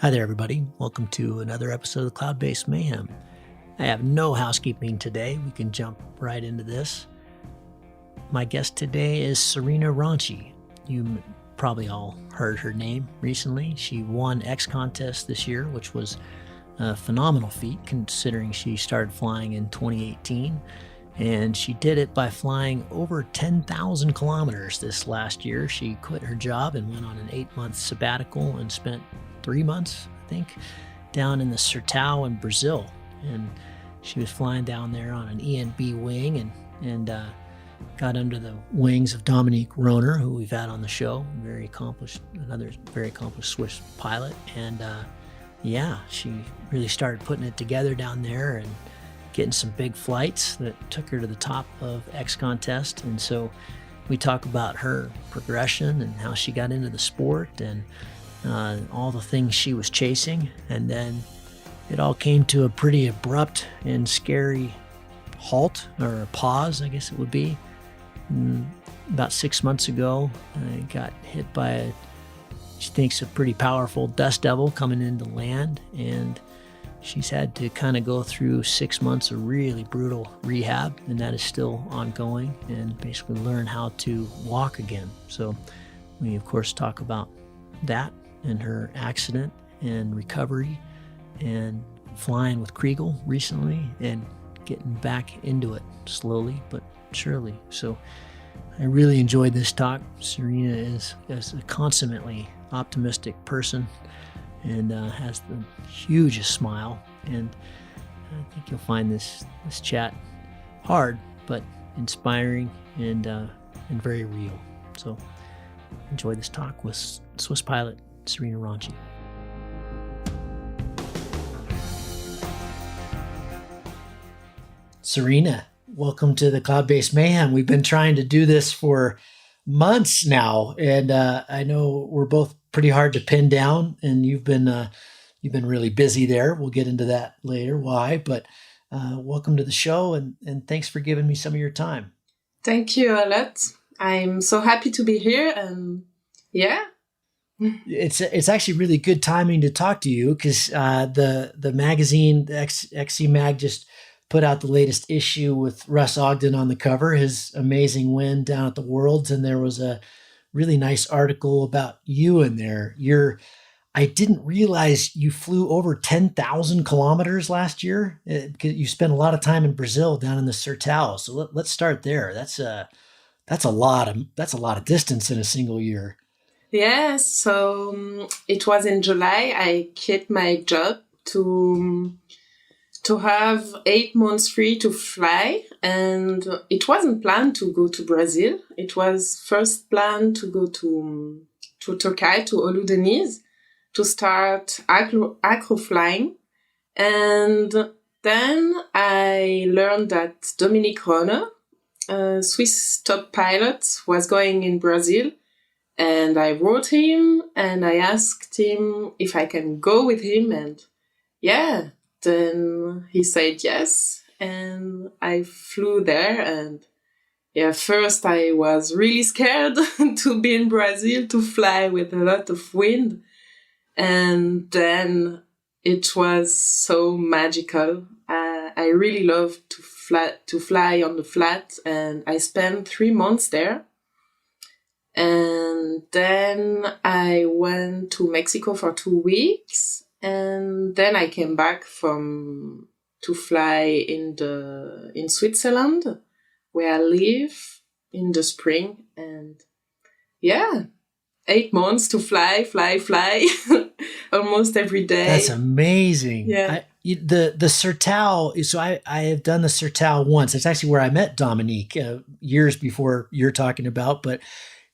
Hi there, everybody. Welcome to another episode of the Cloud-Based Mayhem. I have no housekeeping today. We can jump right into this. My guest today is Serena Ronchi. You probably all heard her name recently. She won XContest this year, which was a phenomenal feat considering she started flying in 2018. And she did it by flying over 10,000 kilometers this last year. She quit her job and went on an 8-month sabbatical and spent 3 months, I think, down in the Sertão in Brazil. And she was flying down there on an ENB wing and got under the wings of Dominique Roner, who we've had on the show, another very accomplished Swiss pilot. And she really started putting it together down there and getting some big flights that took her to the top of XContest. And so we talk about her progression and how she got into the sport and all the things she was chasing. And then it all came to a pretty abrupt and scary halt, or a pause, I guess it would be. About 6 months ago, I got hit by she thinks a pretty powerful dust devil coming into land, and she's had to kind of go through 6 months of really brutal rehab, and that is still ongoing, and basically learn how to walk again. So we, of course, talk about that and her accident and recovery and flying with Kriegel recently and getting back into it slowly but surely. So I really enjoyed this talk. Serena is a consummately optimistic person and has the hugest smile, and I think you'll find this chat hard but inspiring and very real. So enjoy this talk with Swiss pilot Serena Ronchi. Serena, welcome to the Cloud-Based Mayhem. We've been trying to do this for months now, and I know we're both pretty hard to pin down, and you've been really busy there. We'll get into that later, why, but welcome to the show, and thanks for giving me some of your time. Thank you a lot. I'm so happy to be here, and yeah. It's actually really good timing to talk to you, because the magazine, the XC Mag, just put out the latest issue with Russ Ogden on the cover, his amazing win down at the Worlds, and there was a really nice article about you in there. I didn't realize you flew over 10,000 kilometers last year, because you spent a lot of time in Brazil down in the Sertão. So let's start there. That's a lot of distance in a single year. Yes, so it was in July. I quit my job to have 8 months free to fly, and it wasn't planned to go to Brazil. It was first planned to go to Turkey, to Oludeniz, to start acro flying. And then I learned that Dominique Roner, a Swiss top pilot, was going in Brazil. And I wrote him and I asked him if I can go with him. And yeah, then he said yes. And I flew there. And yeah, first I was really scared to be in Brazil, to fly with a lot of wind. And then it was so magical. I really love to fly on the flat. And I spent 3 months there. And then I went to Mexico for 2 weeks, and then I came back to fly in Switzerland, where I live, in the spring. And yeah, 8 months to fly almost every day. That's amazing. Yeah. The Sertão, so I have done the Sertão once. It's actually where I met Dominique years before you're talking about, but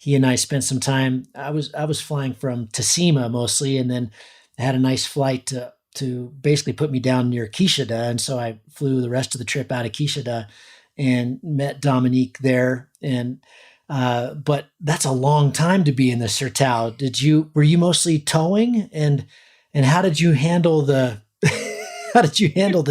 he and I spent some time. I was flying from Tacima mostly, and then I had a nice flight to basically put me down near Quixada, and so I flew the rest of the trip out of Quixada and met Dominique there. And but that's a long time to be in the Sertão. Were you mostly towing, and how did you handle the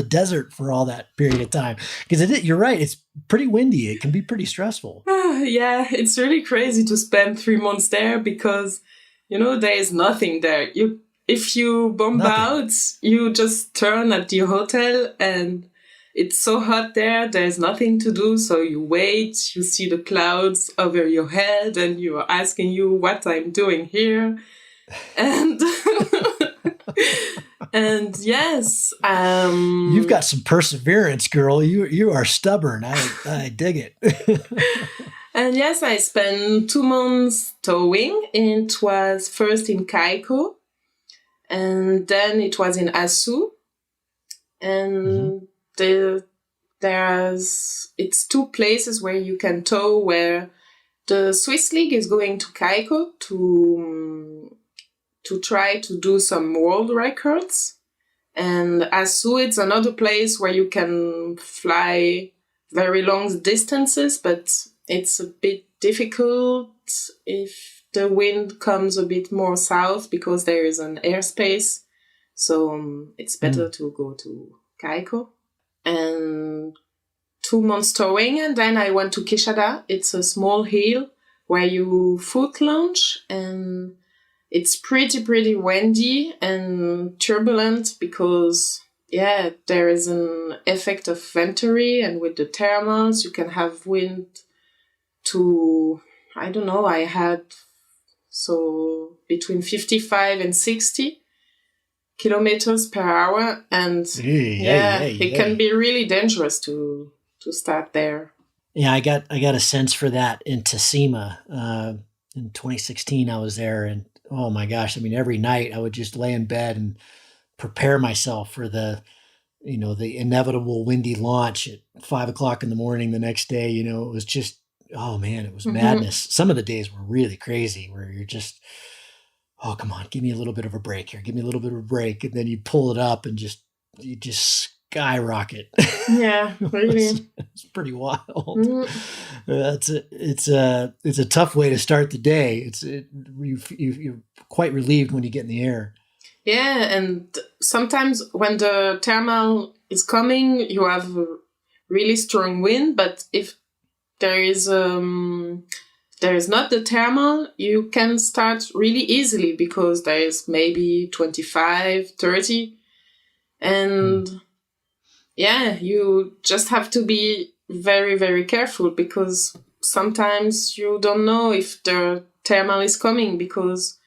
desert for all that period of time? Because you're right, it's pretty windy. It can be pretty stressful. Yeah, it's really crazy to spend 3 months there, because there is nothing there. if you bomb out, you just turn at your hotel and it's so hot there, there's nothing to do. So you wait, you see the clouds over your head and you are asking you what I'm doing here. And and yes. You've got some perseverance, girl. You are stubborn. I dig it. And yes, I spent 2 months towing. It was first in Kaiko, and then it was in Asu. And it's 2 places where you can tow, where the Swiss League is going to Kaiko to try to do some world records. And Asu, it's another place where you can fly very long distances, but it's a bit difficult if the wind comes a bit more south because there is an airspace. So it's better to go to Kaiko. And 2 months towing, and then I went to Kishada. It's a small hill where you foot launch, and it's pretty windy and turbulent because, there is an effect of venturi, and with the thermals, you can have wind to, I don't know, I had between 55 and 60 kilometers per hour, and it can be really dangerous to start there. Yeah, I got a sense for that in Tsushima. In 2016, I was there, and oh my gosh, I mean, every night I would just lay in bed and prepare myself for the inevitable windy launch at 5:00 in the morning the next day. It was just, oh man, it was madness. Some of the days were really crazy where you're just, oh, come on, give me a little bit of a break here. Give me a little bit of a break. And then you pull it up and you just skyrocket. Yeah, really. It's pretty wild. It's a tough way to start the day. You're quite relieved when you get in the air. Yeah, and sometimes when the thermal is coming, you have a really strong wind. But if there is not the thermal, you can start really easily because there is maybe 25, 30. And you just have to be very, very careful because sometimes you don't know if the thermal is coming because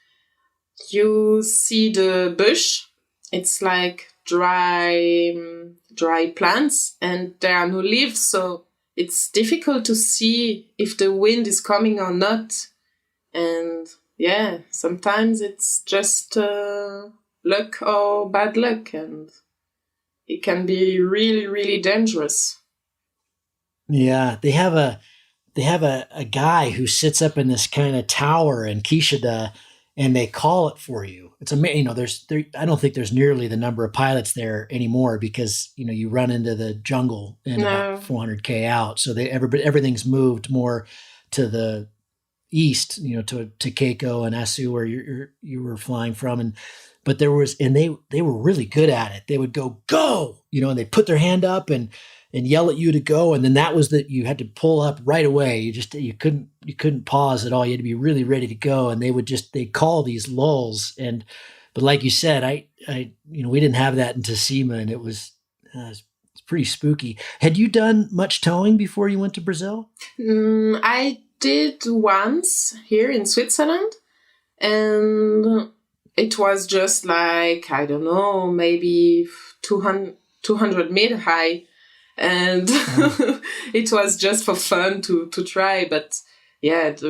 you see the bush. It's like dry plants and there are no leaves. So it's difficult to see if the wind is coming or not. And sometimes it's just luck or bad luck, and it can be really, really dangerous. Yeah, they have a guy who sits up in this kind of tower in Kishida, and they call it for you. It's amazing. I don't think there's nearly the number of pilots there anymore because you run into the jungle and about 400k out. So everything's moved more to the east, to Keiko and Asu where you were flying from, but they were really good at it. They would go, and they'd put their hand up and yell at you to go. And then that was that you had to pull up right away. You couldn't pause at all. You had to be really ready to go. And they'd call these lulls. But like you said, we didn't have that in Tsushima, and it was pretty spooky. Had you done much towing before you went to Brazil? I did once here in Switzerland, and it was just like, I don't know, maybe 200 meter high. And it was just for fun to try. But it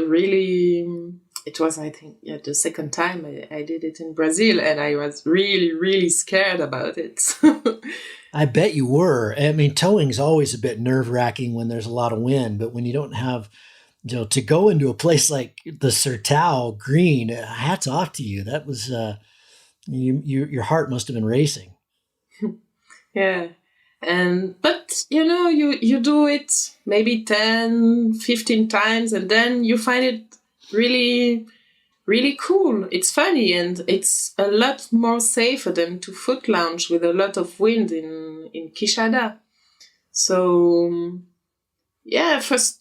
was, I think, the second time I did it in Brazil, and I was really, really scared about it. I bet you were. I mean, towing's always a bit nerve-wracking when there's a lot of wind, but when you don't have, to go into a place like the Sertão Green, hats off to you. That was, your heart must have been racing. Yeah. But you do it maybe 10, 15 times, and then you find it really, really cool. It's funny, and it's a lot more safer than to foot launch with a lot of wind in Kishada. So first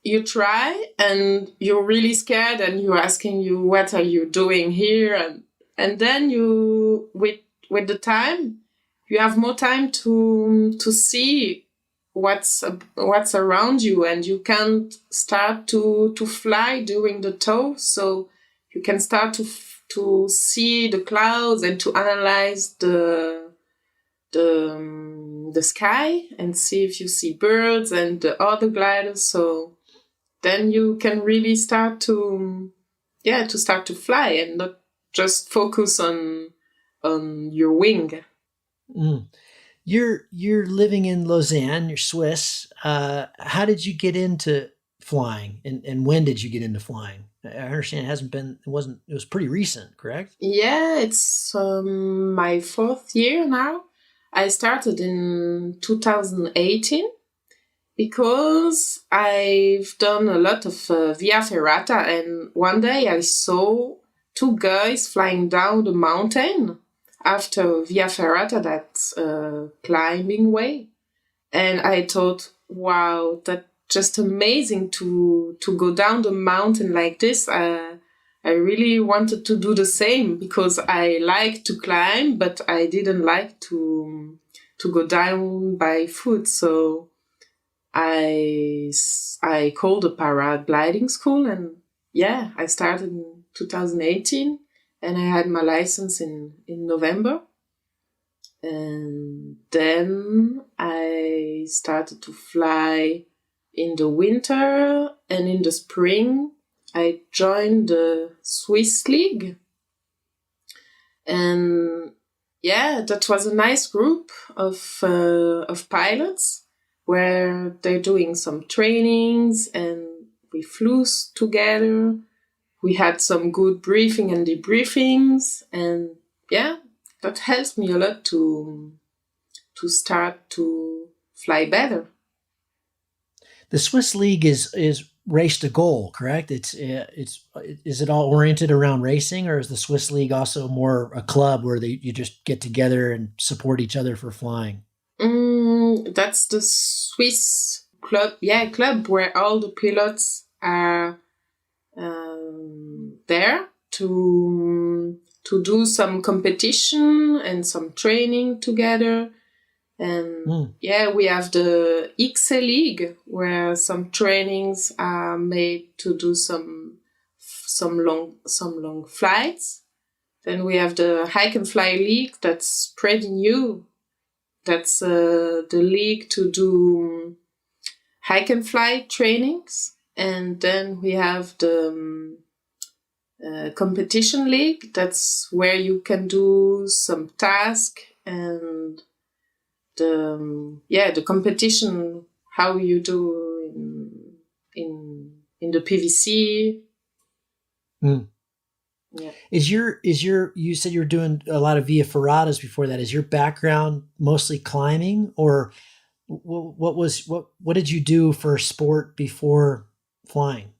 you try and you're really scared and you're asking you, what are you doing here? And then you, with the time, you have more time to see what's around you, and you can start to fly during the tow. So you can start to see the clouds and to analyze the sky and see if you see birds and the other gliders. So then you can really start to fly and not just focus on your wing. Mm. You're living in Lausanne, you're Swiss. How did you get into flying, and when did you get into flying? I understand it was pretty recent, correct? Yeah, it's my 4th year now. I started in 2018 because I've done a lot of Via Ferrata, and one day I saw 2 guys flying down the mountain after Via Ferrata, that's a climbing way. And I thought, wow, that's just amazing to go down the mountain like this. I really wanted to do the same because I like to climb, but I didn't like to go down by foot. So I called a paragliding school, and yeah, I started in 2018, and I had my license in November. And then I started to fly in the winter, and in the spring I joined the Swiss League. And yeah, that was a nice group of pilots where they're doing some trainings, and we flew together. We had some good briefing and debriefings, and yeah, that helped me a lot to start to fly better. The Swiss League is race to goal, correct? Is it all oriented around racing, or is the Swiss League also more a club where you just get together and support each other for flying? That's the Swiss club, club where all the pilots are there to do some competition and some training together. And we have the XC League where some trainings are made to do some long flights. Then we have the Hike and Fly League that's pretty new. That's the league to do hike and fly trainings. And then we have the competition league. That's where you can do some task and the competition, how you do in the PVC. Yeah. You said you were doing a lot of Via Ferratas before that. Is your background mostly climbing, or what did you do for sport before flying?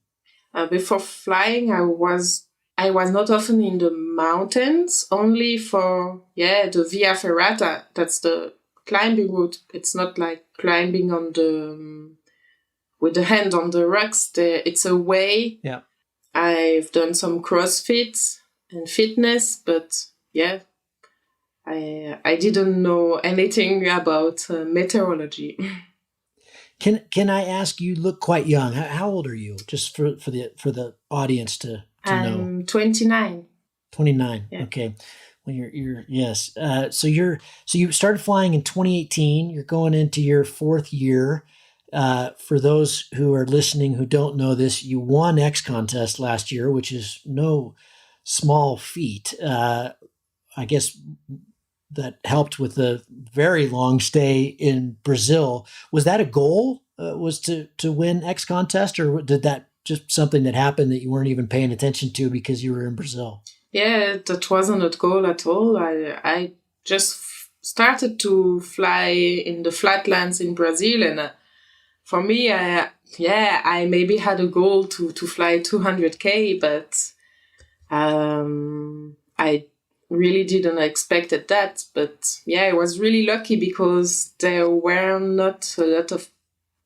Before flying, I was not often in the mountains, only for the Via Ferrata. That's the climbing route. It's not like climbing on the with the hand on the rocks. It's a way. Yeah. I've done some CrossFit and fitness, but I didn't know anything about meteorology. Can I ask? You look quite young. How old are you? Just for the audience to know. I'm 29. 29. Yeah. Okay. When you're yes. So you started flying in 2018. You're going into your 4th year. For those who are listening who don't know this, you won XContest last year, which is no small feat. I guess that helped with the very long stay in Brazil. Was that a goal? Was to win XContest, or did that just something that happened that you weren't even paying attention to because you were in Brazil? Yeah, that wasn't a goal at all. I just started to fly in the flatlands in Brazil, and for me, I maybe had a goal to fly 200K, but I really didn't expect that. But I was really lucky because there were not a lot of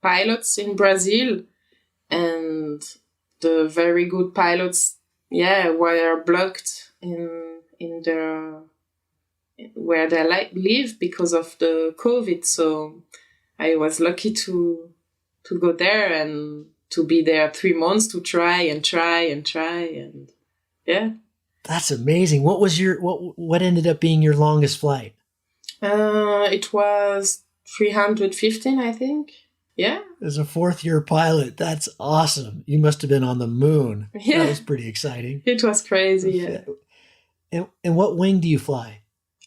pilots in Brazil, and the very good pilots were blocked in in their where they live because of the COVID. So I was lucky to go there and to be there 3 months to try and yeah. That's amazing. What was what ended up being your longest flight? It was 315, I think. Yeah. As a fourth-year pilot, that's awesome. You must have been on the moon. Yeah. That was pretty exciting. It was crazy, yeah. And what wing do you fly?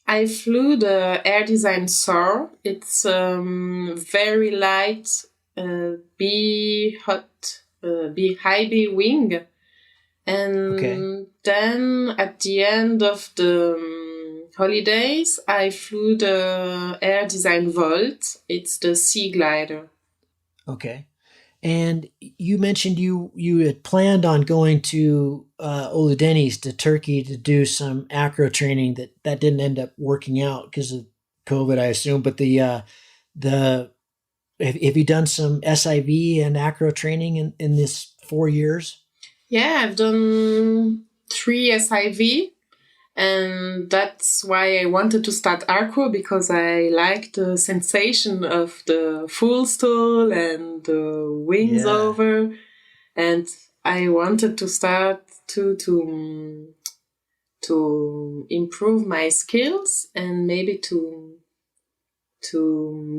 I flew the Air Design SOAR. It's very light, B high B wing. And then at the end of the holidays, I flew the Air Design Volt. It's the sea glider. Okay. And you mentioned you had planned on going to Uludeniz, to Turkey, to do some acro training. That didn't end up working out because of COVID, I assume. But have you done some SIV and acro training in this 4 years? Yeah, I've done 3 SIV, and that's why I wanted to start acro, because I like the sensation of the full stall and the wings over, and I wanted to start to improve my skills and maybe to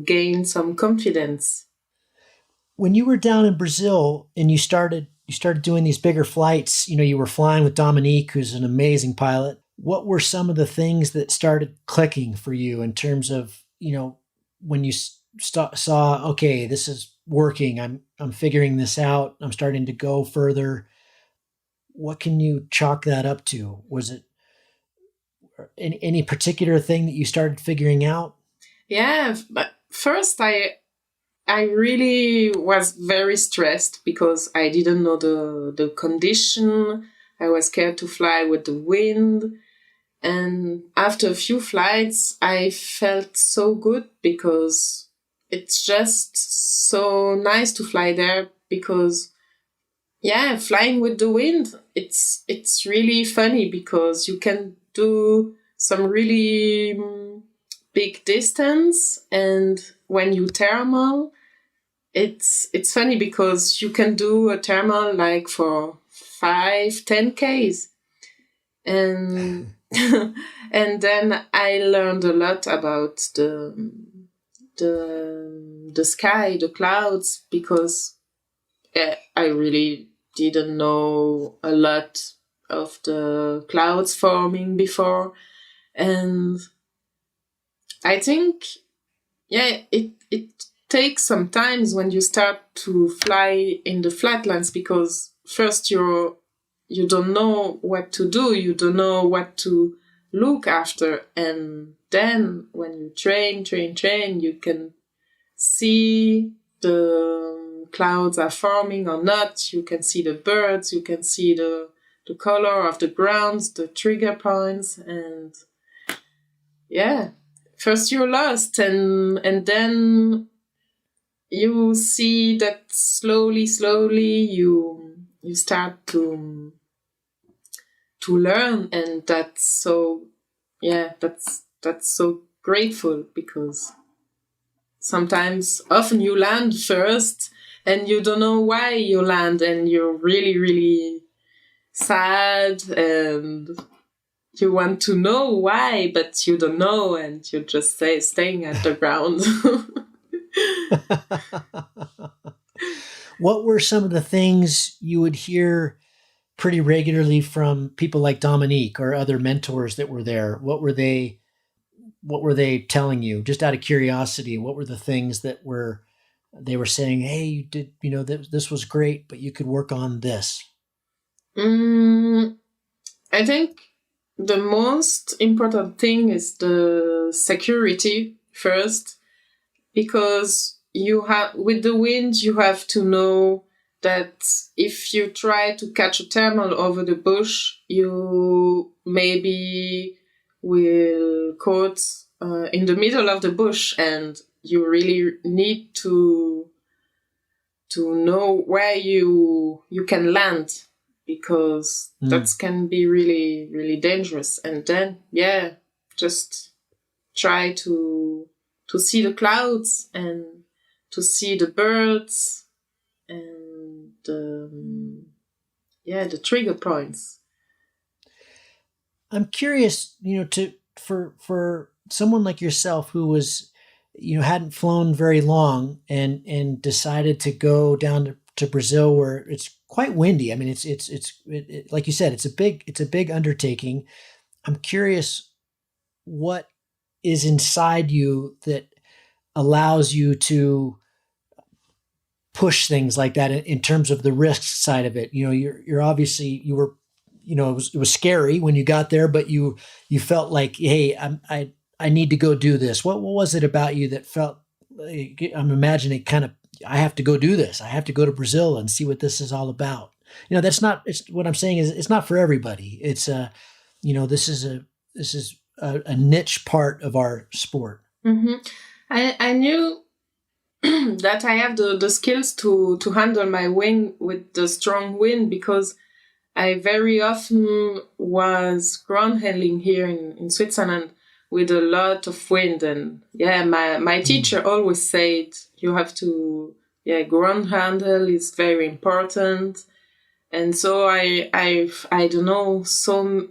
gain some confidence. When you were down in Brazil and you started doing these bigger flights, you were flying with Dominique, who's an amazing pilot. What were some of the things that started clicking for you in terms of, when you saw, okay, this is working, I'm figuring this out, I'm starting to go further? What can you chalk that up to? Was it any particular thing that you started figuring out? Yeah, but first I really was very stressed because I didn't know the condition. I was scared to fly with the wind. And after a few flights, I felt so good because it's just so nice to fly there because, flying with the wind, it's really funny because you can do some really big distance, and when you thermal, it's funny because you can do a thermal like for 5-10 Ks, and and then I learned a lot about the sky, the clouds, because I really didn't know a lot of the clouds forming before, and I think it takes some time when you start to fly in the flatlands, because first you don't know what to do, you don't know what to look after, and then when you train, you can see the clouds are forming or not, you can see the birds, you can see the color of the ground, the trigger points, and first you're lost, and then you see that slowly you start to learn, and that's so grateful, because often you land first and you don't know why you land, and you're really, really sad and you want to know why, but you don't know, and you're just staying at the ground. What were some of the things you would hear pretty regularly from people like Dominique or other mentors that were there? What were they telling you, just out of curiosity? What were the things that they were saying, hey, you did, this was great, but you could work on this? I think the most important thing is the security first, because with the wind, you have to know that if you try to catch a thermal over the bush, you maybe will caught in the middle of the bush, and you really need to know where you can land, because that can be really, really dangerous. And then, just try to see the clouds and to see the birds and the trigger points. I'm curious, for someone like yourself who was, hadn't flown very long and decided to go down to Brazil where it's quite windy. I mean, it's like you said, it's a big undertaking. I'm curious what is inside you that allows you to push things like that in terms of the risk side of it. You're obviously, you were, it was scary when you got there, but you felt like, hey, I need to go do this. What was it about you that felt like, I'm imagining kind of, I have to go do this. I have to go to Brazil and see what this is all about. That's not, it's what I'm saying is it's not for everybody. It's this is a niche part of our sport. Mm-hmm. I knew that I have the skills to handle my wing with the strong wind, because I very often was ground handling here in Switzerland with a lot of wind. And my teacher always said, you have to, ground handle is very important. And so I don't know,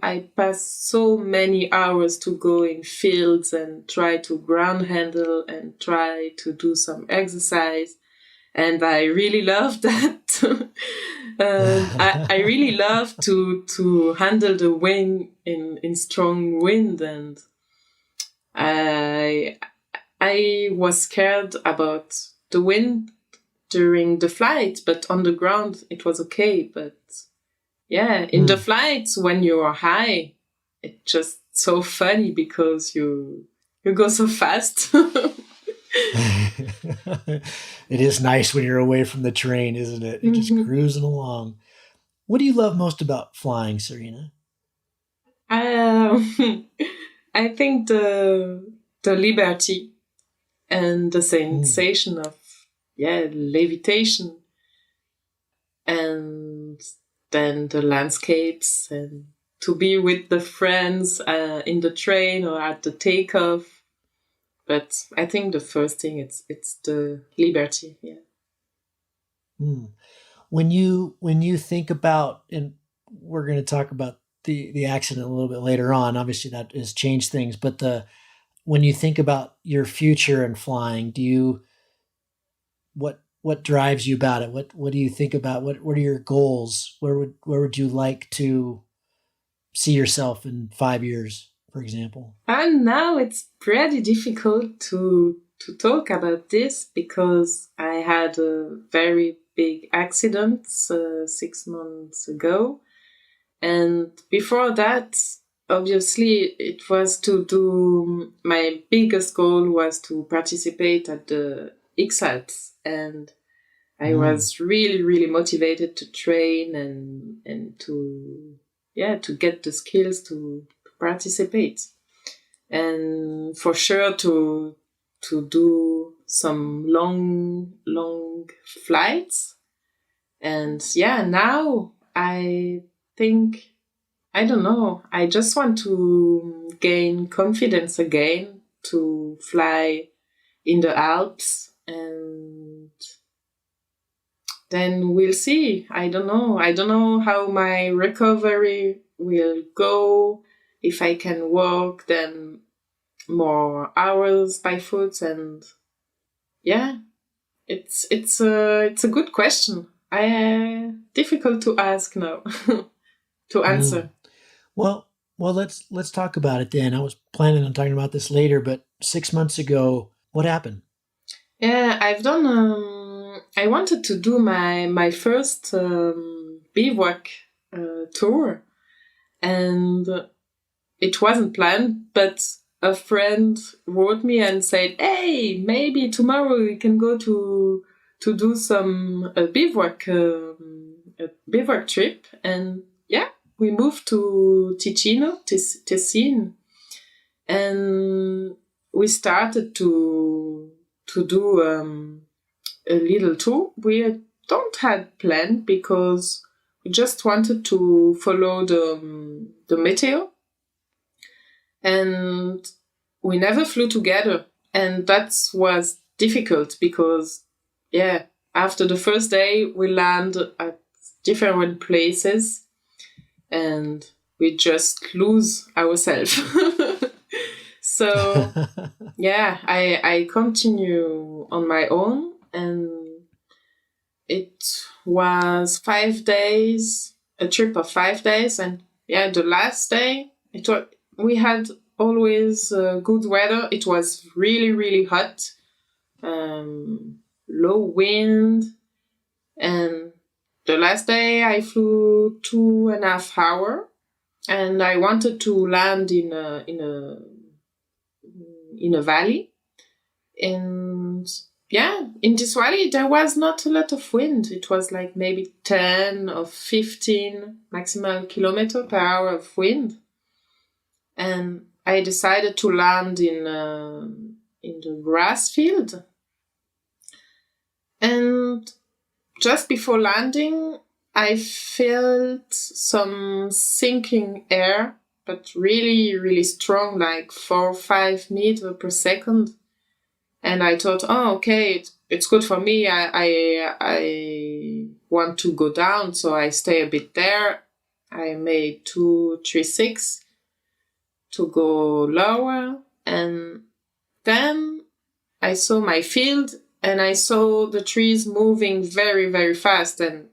I passed so many hours to go in fields and try to ground handle and try to do some exercise. And I really love that. I really love to handle the wing in strong wind. And I was scared about the wind during the flight, but on the ground it was okay. But in the flights when you are high, it's just so funny because you go so fast. It is nice when you're away from the train, isn't it? You're just cruising along. What do you love most about flying, Serena? I think the liberty and the sensation of levitation, and then the landscapes, and to be with the friends in the train or at the takeoff. But I think the first thing it's the liberty. When you think about, and we're going to talk about the accident a little bit later on, obviously that has changed things, but when you think about your future in flying, what drives you about it? What do you think about? What are your goals? Where would you like to see yourself in 5 years, for example? And now it's pretty difficult to talk about this, because I had a very big accident 6 months ago. And before that, obviously, it was to do, my biggest goal was to participate at the XContest. And I was really, really motivated to train and to get the skills to participate. And for sure to do some long flights. And now I think, I don't know, I just want to gain confidence again to fly in the Alps, and then we'll see. I don't know how my recovery will go, if I can walk then more hours by foot. And it's a good question. Difficult to ask now. To answer. Well, let's talk about it then. I was planning on talking about this later, but 6 months ago, what happened? I've done. I wanted to do my first bivouac tour, and it wasn't planned. But a friend wrote me and said, "Hey, maybe tomorrow we can go to do some bivouac trip." And we moved to Ticino, Ticino, and we started to do a little tour. We don't have planned because we just wanted to follow the meteor, and we never flew together, and that was difficult because, after the first day we land at different places, and we just lose ourselves. So I continue on my own, and it was 5 days, a trip of 5 days, and the last day we had always good weather. It was really, really hot, low wind, and the last day I flew 2.5 hours, and I wanted to land in a valley, and in this valley there was not a lot of wind. It was like maybe 10 or 15 maximum kilometer per hour of wind, and I decided to land in the grass field. And just before landing, I felt some sinking air, but really, really strong, like 4 or 5 meters per second. And I thought, oh, okay, it's good for me. I want to go down, so I stay a bit there. I made 236 to go lower, and then I saw my field, and I saw the trees moving very, very fast, and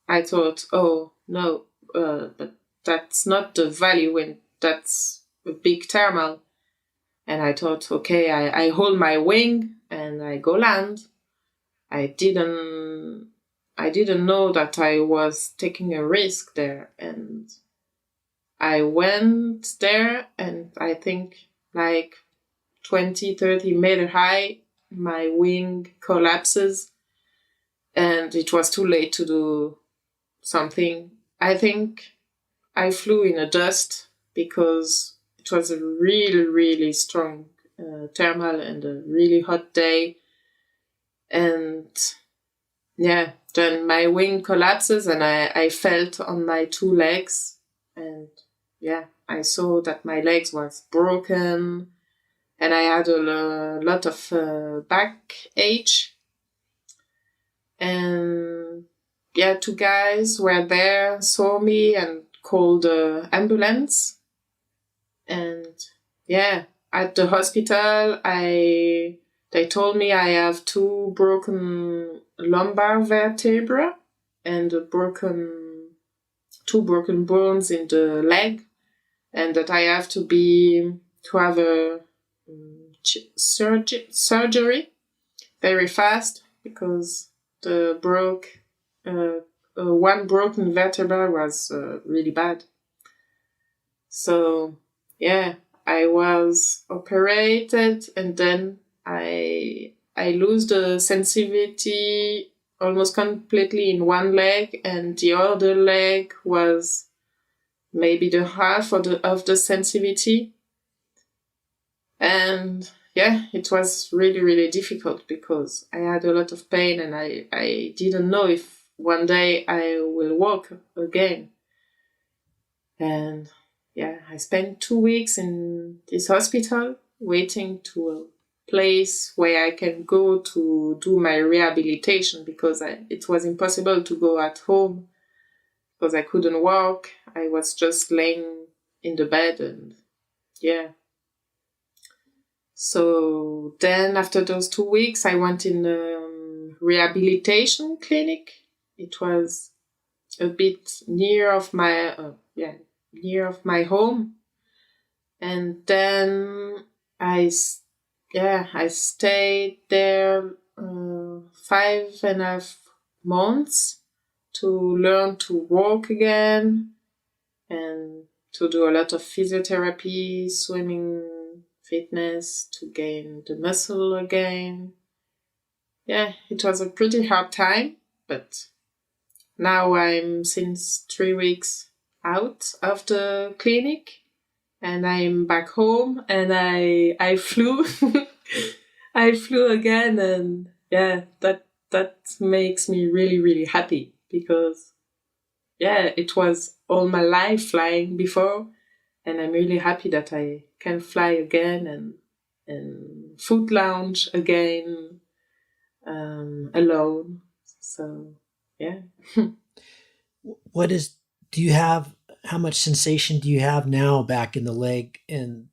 I thought, oh, no, but that's not the valley wind, that's a big thermal. And I thought, okay, I hold my wing and I go land. I didn't know that I was taking a risk there, and I went there, and I think like 20, 30 meter high, my wing collapses, and it was too late to do something. I think I flew in a dust because it was a really, really strong thermal and a really hot day. And then my wing collapses, and I felt on my 2 legs, and I saw that my legs was broken, and I had a lot of back ache. And 2 guys were there, saw me, and called the ambulance. And at the hospital, they told me I have 2 broken lumbar vertebrae and 2 broken bones in the leg, and that I have to have a surgery very fast because the one broken vertebra was really bad. So I was operated, and then I lose the sensitivity almost completely in one leg, and the other leg was maybe the half of the sensitivity. And it was really, really difficult because I had a lot of pain, and I didn't know if one day I will walk again. And I spent 2 weeks in this hospital waiting to a place where I can go to do my rehabilitation, because it was impossible to go at home because I couldn't walk. I was just laying in the bed, and So then after those 2 weeks, I went in a rehabilitation clinic. It was a bit near of my home. And then I stayed there 5.5 months to learn to walk again and to do a lot of physiotherapy, swimming, fitness, to gain the muscle again. It was a pretty hard time, but now I'm since 3 weeks out of the clinic, and I'm back home, and I flew. I flew again, and that makes me really, really happy, because it was all my life flying before, and I'm really happy that I can fly again and foot lounge again, alone. So yeah. How much sensation do you have now back in the leg, and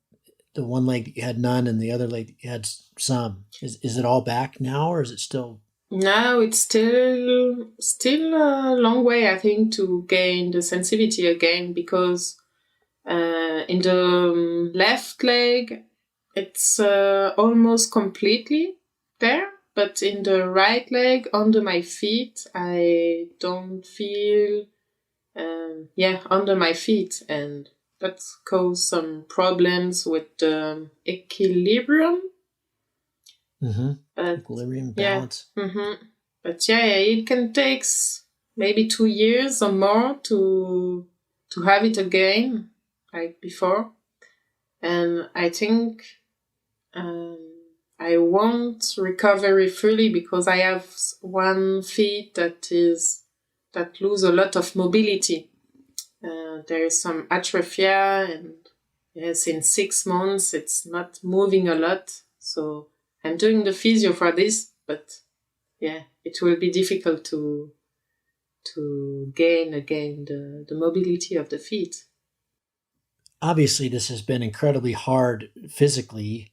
the one leg that you had none and the other leg that you had some? Is it all back now, or is it still? No, it's still a long way, I think, to gain the sensitivity again, because in the left leg, it's almost completely there. But in the right leg, under my feet, I don't feel, under my feet. And that caused some problems with the equilibrium. Equilibrium, balance. But it can take maybe 2 years or more to have it again, like before. And I think I won't recover fully, because I have one feet that lose a lot of mobility. There is some atrophy, and yes, in 6 months it's not moving a lot. So I'm doing the physio for this, but it will be difficult to gain again the mobility of the feet. Obviously, this has been incredibly hard physically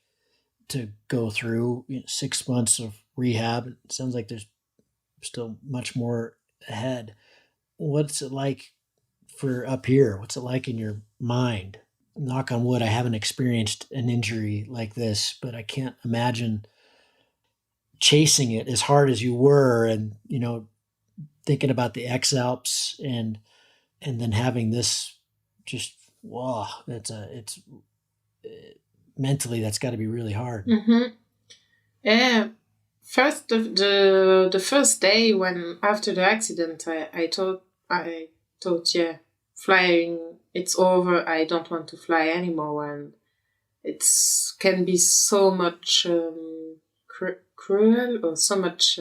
to go through. 6 months of rehab. It sounds like there's still much more ahead. What's it like for up here? What's it like in your mind? Knock on wood, I haven't experienced an injury like this, but I can't imagine chasing it as hard as you were, and thinking about the X Alps, and then having this just wow. It's mentally, that's got to be really hard. Yeah. First, the first day when after the accident, I thought flying, it's over. I don't want to fly anymore, and it can be so much cruel, or so much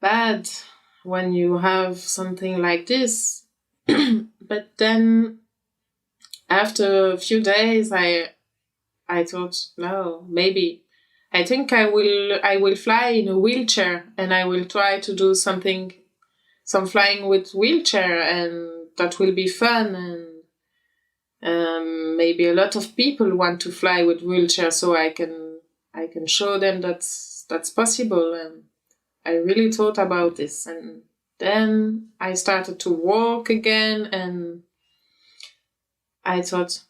bad when you have something like this. But then after a few days, I thought, no, maybe I think I will fly in a wheelchair, and I will try to do some flying with wheelchair, and that will be fun. And maybe a lot of people want to fly with wheelchair, so I can show them that's possible. And I really thought about this, and then I started to walk again, and I thought,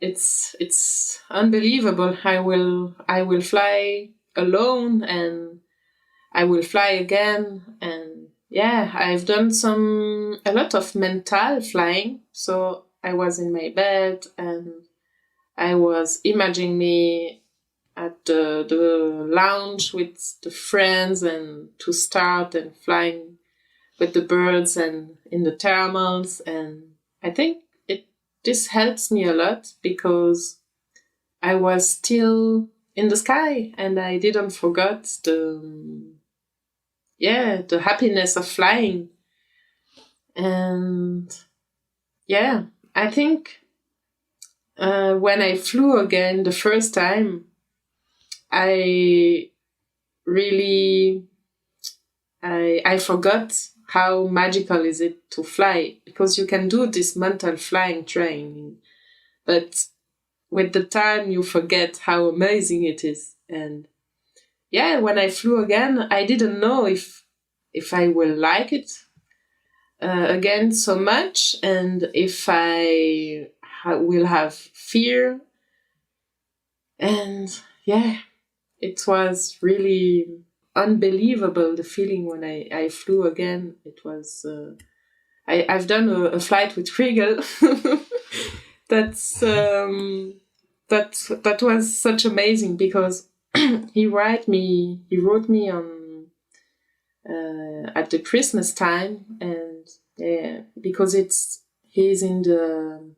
it's unbelievable. I will fly alone, and I will fly again. And I've done a lot of mental flying. So I was in my bed, and I was imagining me at the lounge with the friends, and to start and flying with the birds and in the thermals. And I think this helps me a lot, because I was still in the sky, and I didn't forget the happiness of flying. And I think when I flew again the first time, I really I forgot how magical is it to fly, because you can do this mental flying training, but with the time you forget how amazing it is. And when I flew again, I didn't know if I will like it again so much, and if I will have fear. And it was really unbelievable, the feeling when I flew again. It was I've done a flight with Kriegel. That was such amazing, because he wrote me on at the Christmas time, and because he's in the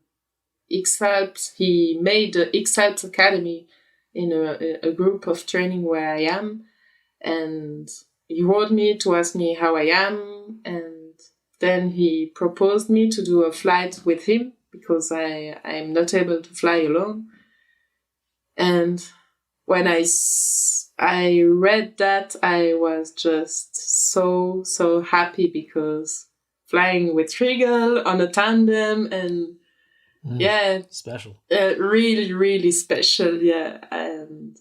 XAlps. He made the XAlps Academy in a group of training where I am, and he wrote me to ask me how I am. And then he proposed me to do a flight with him because I'm not able to fly alone. And when I read that, I was just so happy because flying with Trigal on a tandem and special. Really, really special, yeah. And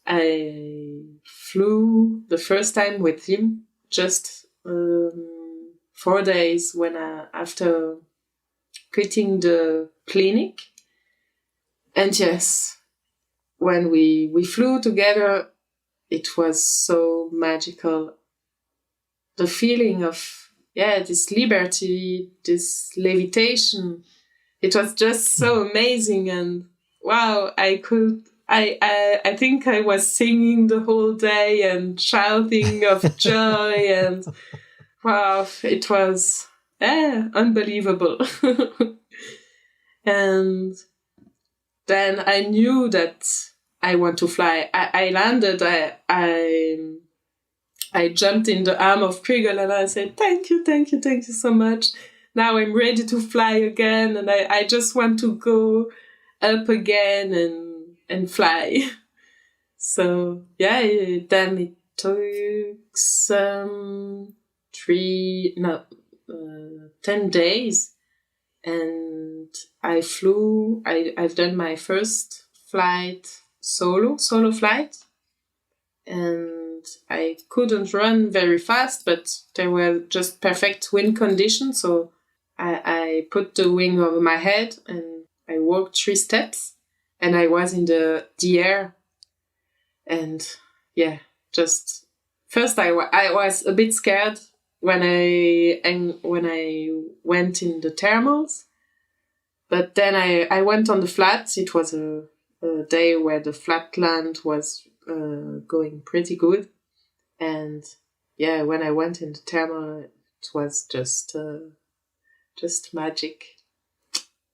I flew the first time with him just 4 days after quitting the clinic. And yes, when we flew together, it was so magical. The feeling of, this liberty, this levitation, it was just so amazing. And wow, I think I was singing the whole day and shouting of joy. And wow, it was unbelievable. And then I knew that I want to fly. I landed, I jumped in the arm of Kriegel and I said, thank you so much. Now I'm ready to fly again, and I just want to go up again and fly. So then it took 10 days, and I flew. I've done my first flight solo flight, and I couldn't run very fast, but there were just perfect wind conditions, so I put the wing over my head and I walked 3 steps and I was in the air. And just first I was a bit scared when I went in the thermals, but then I went on the flats. It was a day where the flatland was going pretty good. And when I went in the thermal, it was just magic.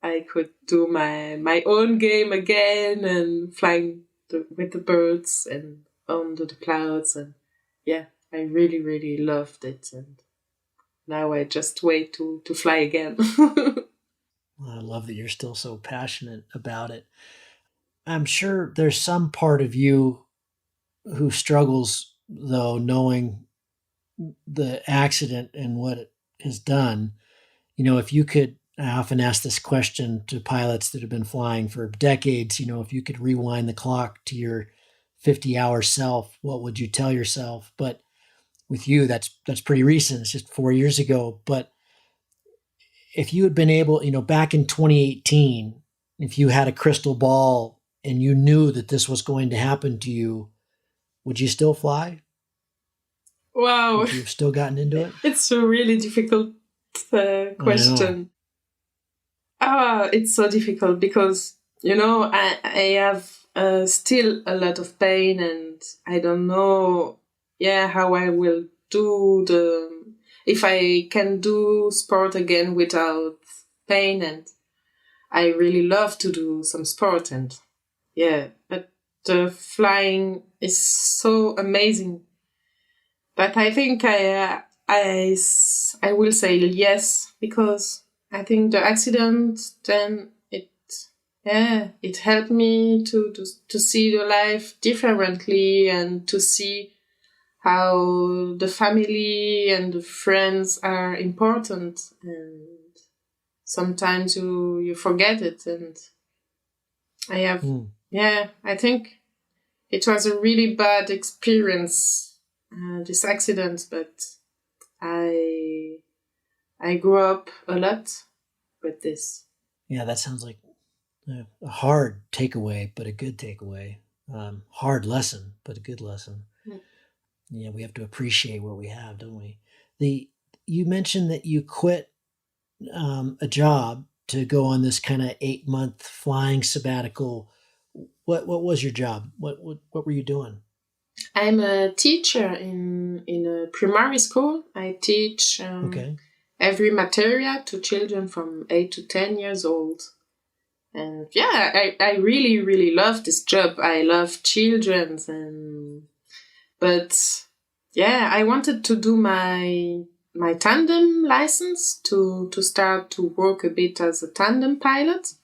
I could do my own game again and flying with the birds and under the clouds. And I really, really loved it. And now I just wait to fly again. I love that you're still so passionate about it. I'm sure there's some part of you who struggles, though, knowing the accident and what it has done. If you could, I often ask this question to pilots that have been flying for decades, if you could rewind the clock to your 50-hour self, what would you tell yourself? But with you, that's pretty recent. It's just 4 years ago. But if you had been able, back in 2018, if you had a crystal ball and you knew that this was going to happen to you, would you still fly? Wow. Would you have still gotten into it? It's a really difficult question. It's so difficult because, I have still a lot of pain, and I don't know, how I will do if I can do sport again without pain. And I really love to do some sport, and but the flying is so amazing. But I think I will say yes, because I think the accident, then it helped me to see the life differently, and to see how the family and the friends are important. And sometimes you forget it. And I have, I think it was a really bad experience, this accident, but I grew up a lot with this. Yeah, that sounds like a hard takeaway, but a good takeaway. Hard lesson, but a good lesson. Yeah, we have to appreciate what we have, don't we? You mentioned that you quit a job to go on this kind of 8-month flying sabbatical. What was your job? What were you doing? I'm a teacher in a primary school. I teach every materia to children from 8 to 10 years old. And I really, really love this job. I love children. But I wanted to do my my tandem license to start to work a bit as a tandem pilot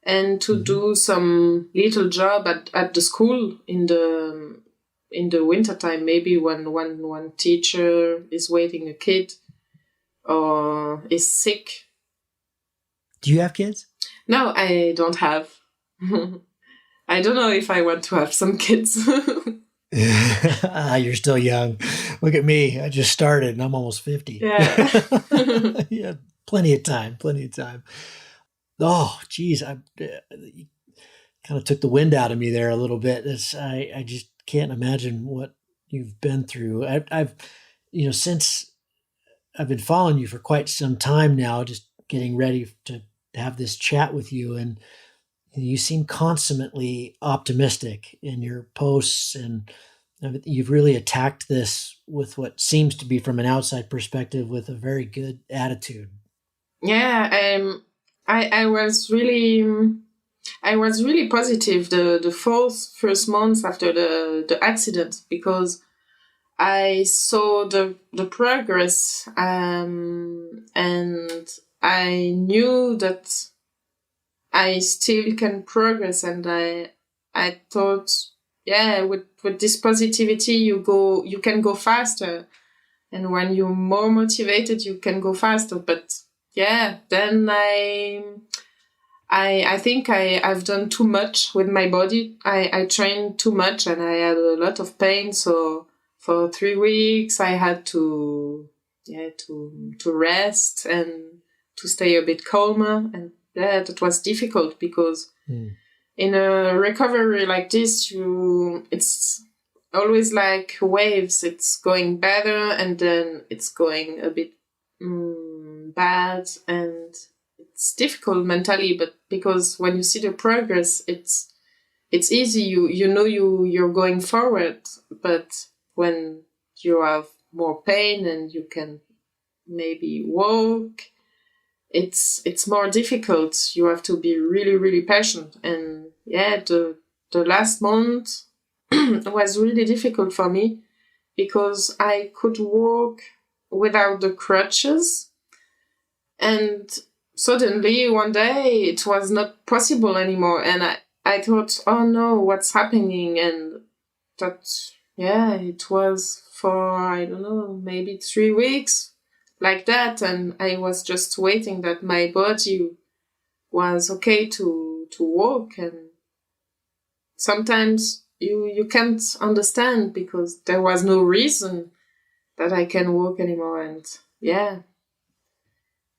and to do some little job at the school in the wintertime, maybe when one teacher is waiting a kid or is sick. Do you have kids? No, I don't have. I don't know if I want to have some kids. You're still young. Look at me. I just started and I'm almost 50. Yeah. Yeah, plenty of time. Oh, geez. You kind of took the wind out of me there a little bit. I just can't imagine what you've been through. I've since I've been following you for quite some time now, just getting ready to have this chat with you. And you seem consummately optimistic in your posts, and you've really attacked this with what seems to be, from an outside perspective, with a very good attitude. Yeah, I was really positive the first months after the accident, because I saw the progress, and I knew that I still can progress, and I thought, yeah, with this positivity you can go faster, and when you're more motivated you can go faster. But yeah, then I think I've done too much with my body. I trained too much and I had a lot of pain, so for 3 weeks I had to rest and to stay a bit calmer. And yeah, that was difficult, because in a recovery like this, it's always like waves. It's going better and then it's going a bit bad, and it's difficult mentally. But because when you see the progress, it's easy. You're going forward. But when you have more pain and you can maybe walk, it's more difficult. You have to be really, really patient. And yeah, the last month was really difficult for me, because I could walk without the crutches, and suddenly one day it was not possible anymore, and I thought, oh no, what's happening? And that, yeah, it was for, I don't know, maybe 3 weeks like that, and I was just waiting that my body was okay to walk. And sometimes you can't understand, because there was no reason that I can walk anymore. And yeah,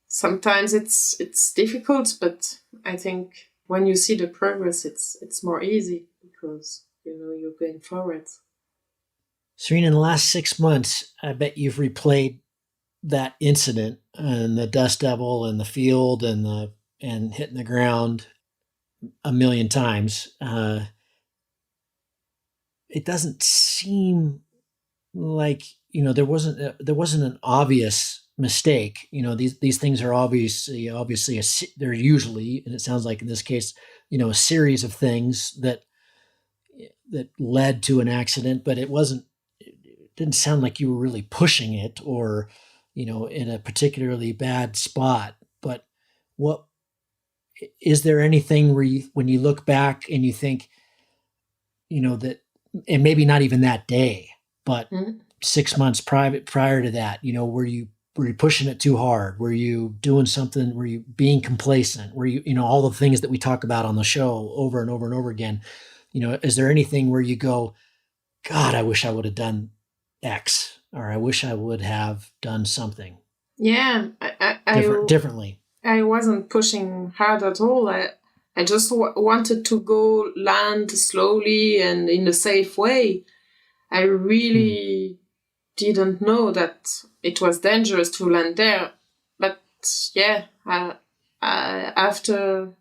sometimes it's difficult, but I think when you see the progress, it's more easy, because you're going forward. Serena, in the last 6 months, I bet you've replayed that incident and the dust devil and the field and hitting the ground a million times. It doesn't seem like there wasn't an obvious mistake. These things are obviously they're usually, and it sounds like in this case, a series of things that led to an accident. But it didn't sound like you were really pushing it, or in a particularly bad spot. But what is there anything where when you look back and you think, that, and maybe not even that day, but 6 months prior to that, were you pushing it too hard? Were you doing something? Were you being complacent? Were you, all the things that we talk about on the show over and over and over again? Is there anything where you go, God, I wish I would have done X, or I wish I would have done something? Yeah, differently. I wasn't pushing hard at all. I just wanted to go land slowly and in a safe way. I really didn't know that it was dangerous to land there. But yeah, after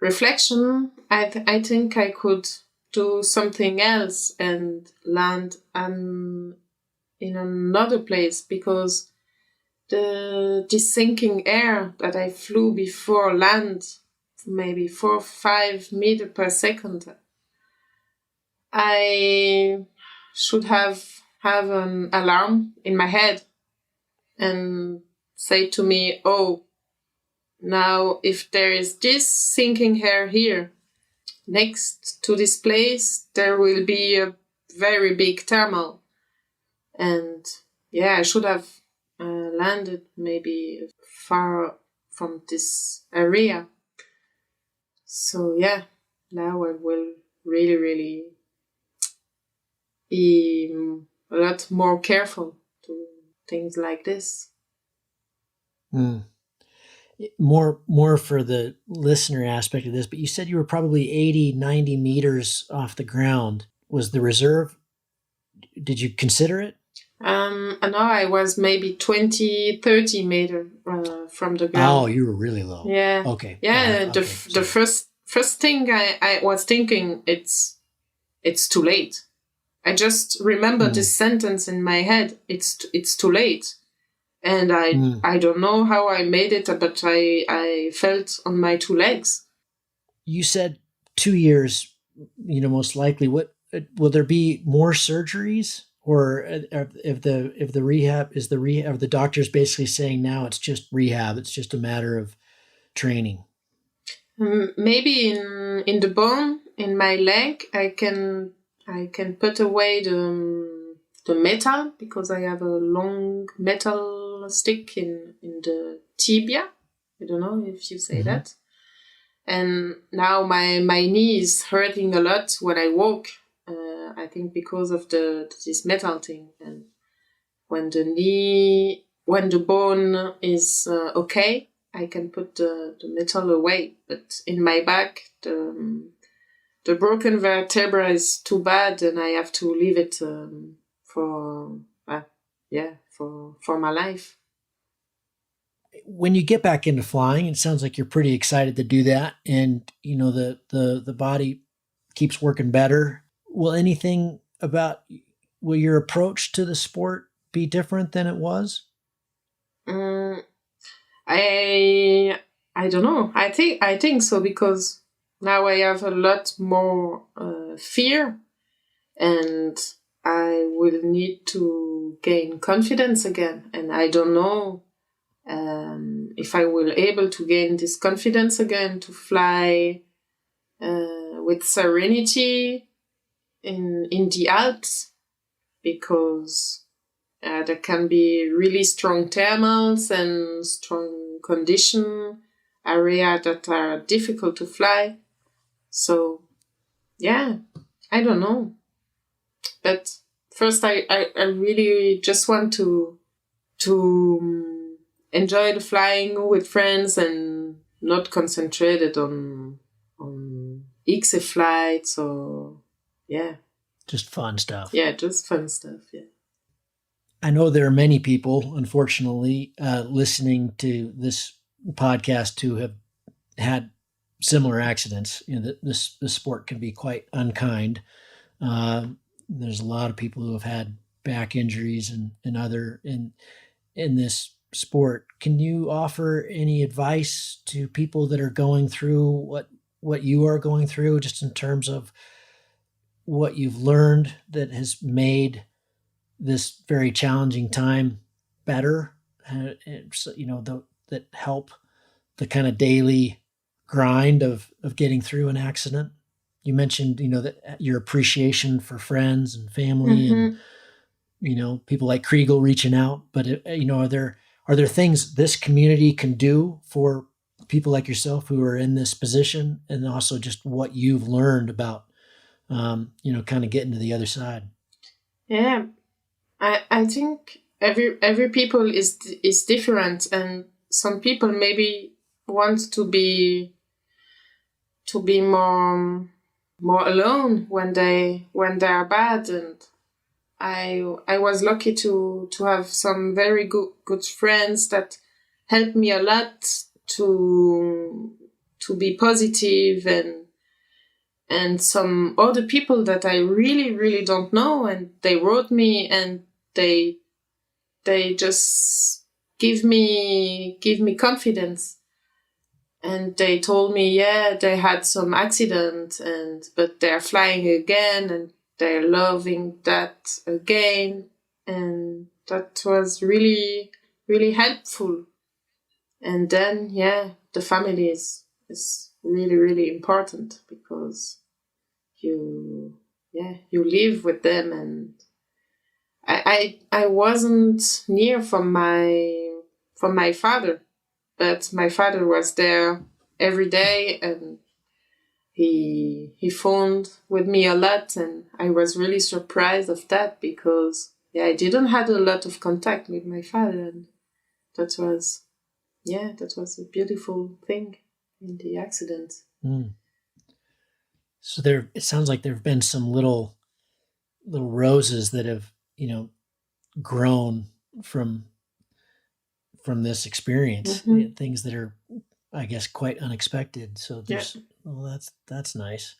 reflection, I think I could do something else and land in another place, because this sinking air that I flew before land, maybe 4 or 5 meters per second, I should have an alarm in my head. and say to me, oh, now if there is this sinking hair here, next to this place, there will be a very big thermal. And yeah, I should have landed maybe far from this area. So yeah, now I will really, really be a lot more careful to things like this. More for the listener aspect of this, but you said you were probably 80, 90 meters off the ground. Was the reserve, did you consider it? And now I was maybe 20, 30 meters from the ground. Oh, you were really low. Yeah. Okay. Yeah, the first thing I was thinking, it's too late. I just remember this sentence in my head. It's too late. And I don't know how I made it, but I felt on my two legs. You said 2 years, most likely. What will there be more surgeries, or if the rehab is the rehab? Are the doctors basically saying now it's just rehab? It's just a matter of training. Maybe in the bone in my leg, I can put away the metal, because I have a long metal stick in the tibia. I don't know if you say that. And now my knee is hurting a lot when I walk. I think because of this metal thing. And when the bone is okay, I can put the metal away. But in my back, the broken vertebra is too bad, and I have to leave it for my life. When you get back into flying, it sounds like you're pretty excited to do that, and the body keeps working better. Will your approach to the sport be different than it was? I don't know. I think so, because now I have a lot more fear, and I will need to gain confidence again. And I don't know if I will able to gain this confidence again to fly with serenity in the Alps, because there can be really strong thermals and strong condition area that are difficult to fly. So yeah, I don't know. But first I really just want to enjoy the flying with friends and not concentrated on XC flights or just fun stuff. Yeah, just fun stuff. Yeah. I know there are many people, unfortunately, listening to this podcast who have had similar accidents. This sport can be quite unkind. There's a lot of people who have had back injuries and other in this sport. Can you offer any advice to people that are going through what you are going through, just in terms of what you've learned that has made this very challenging time better, that help the kind of daily grind of getting through an accident? You mentioned, that your appreciation for friends and family and, people like Kriegel reaching out, but are there things this community can do for people like yourself who are in this position, and also just what you've learned about, kind of getting to the other side? Yeah. I think every people is different, and some people maybe want to be more alone when they are bad. And I was lucky to have some very good friends that helped me a lot to be positive, and some other people that I really, really don't know, and they wrote me, and they just give me confidence. And they told me, they had some accident, but they're flying again, and they're loving that again. And that was really really helpful. And then, the family is really, really important, because you live with them. And I wasn't near from my father, but my father was there every day, and he phoned with me a lot, and I was really surprised of that, because I didn't have a lot of contact with my father, and that was a beautiful thing in the accident. So it sounds like there have been some little roses that have, grown from this experience, things that are, I guess, quite unexpected. So that's nice.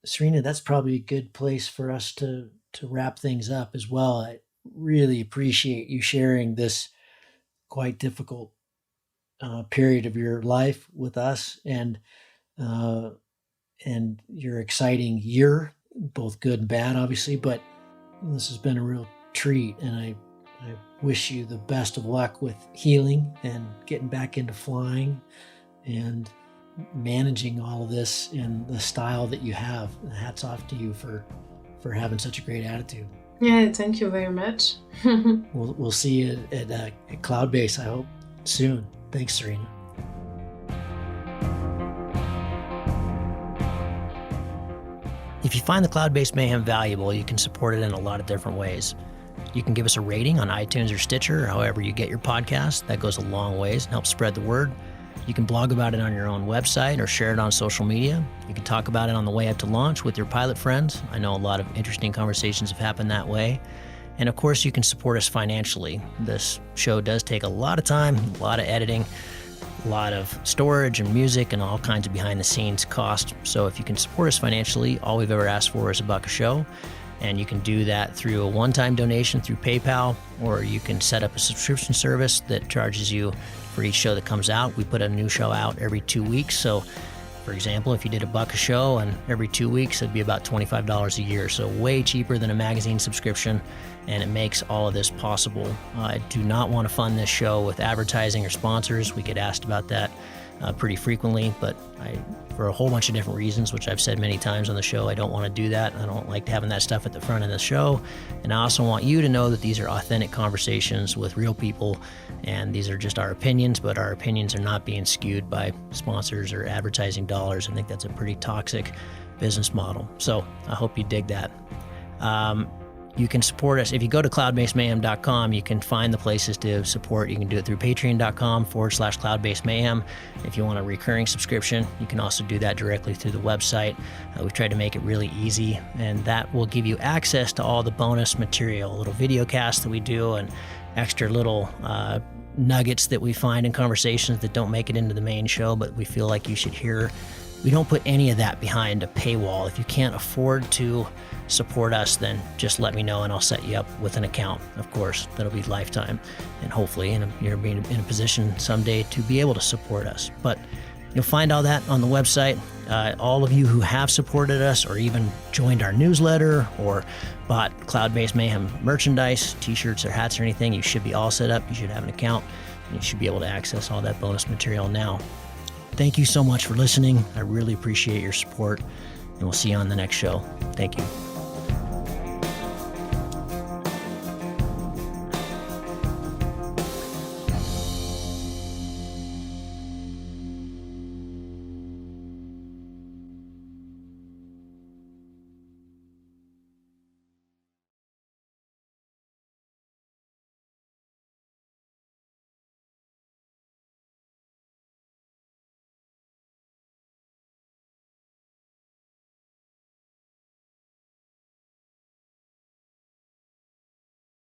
Serena, that's probably a good place for us to wrap things up as well. I really appreciate you sharing this quite difficult period of your life with us, and your exciting year, both good and bad, obviously, but this has been a real treat, and I wish you the best of luck with healing and getting back into flying and managing all of this in the style that you have. Hats off to you for having such a great attitude. Yeah, thank you very much. We'll see you at Cloudbase, I hope, soon. Thanks, Serena. If you find the Cloud-Based Mayhem valuable, you can support it in a lot of different ways. You can give us a rating on iTunes or Stitcher, or however you get your podcast. That goes a long ways and helps spread the word. You can blog about it on your own website or share it on social media. You can talk about it on the way up to launch with your pilot friends. I know a lot of interesting conversations have happened that way. And of course, you can support us financially. This show does take a lot of time, a lot of editing, a lot of storage and music and all kinds of behind the scenes cost. So if you can support us financially, all we've ever asked for is $1 a show. And you can do that through a one-time donation through PayPal, or you can set up a subscription service that charges you for each show that comes out. We put a new show out every 2 weeks. So, for example, if you did $1 a show and every 2 weeks, it'd be about $25 a year. So way cheaper than a magazine subscription, and it makes all of this possible. I do not want to fund this show with advertising or sponsors. We get asked about that pretty frequently, but for a whole bunch of different reasons, which I've said many times on the show, I don't want to do that. I don't like having that stuff at the front of the show. And I also want you to know that these are authentic conversations with real people, and these are just our opinions, but our opinions are not being skewed by sponsors or advertising dollars. I think that's a pretty toxic business model. So I hope you dig that. You can support us. If you go to cloudbasedmayhem.com, you can find the places to support. You can do it through patreon.com/cloudbasedmayhem. If you want a recurring subscription, you can also do that directly through the website. We've tried to make it really easy, and that will give you access to all the bonus material, little video casts that we do, and extra little nuggets that we find in conversations that don't make it into the main show, but we feel like you should hear. We don't put any of that behind a paywall. If you can't afford to support us, then just let me know and I'll set you up with an account. Of course, that'll be lifetime, and hopefully you're being in a position someday to be able to support us. But you'll find all that on the website. All of you who have supported us or even joined our newsletter or bought Cloud-Based Mayhem merchandise, t-shirts or hats or anything, you should be all set up. You should have an account, and you should be able to access all that bonus material now. Thank you so much for listening. I really appreciate your support, and we'll see you on the next show. Thank you.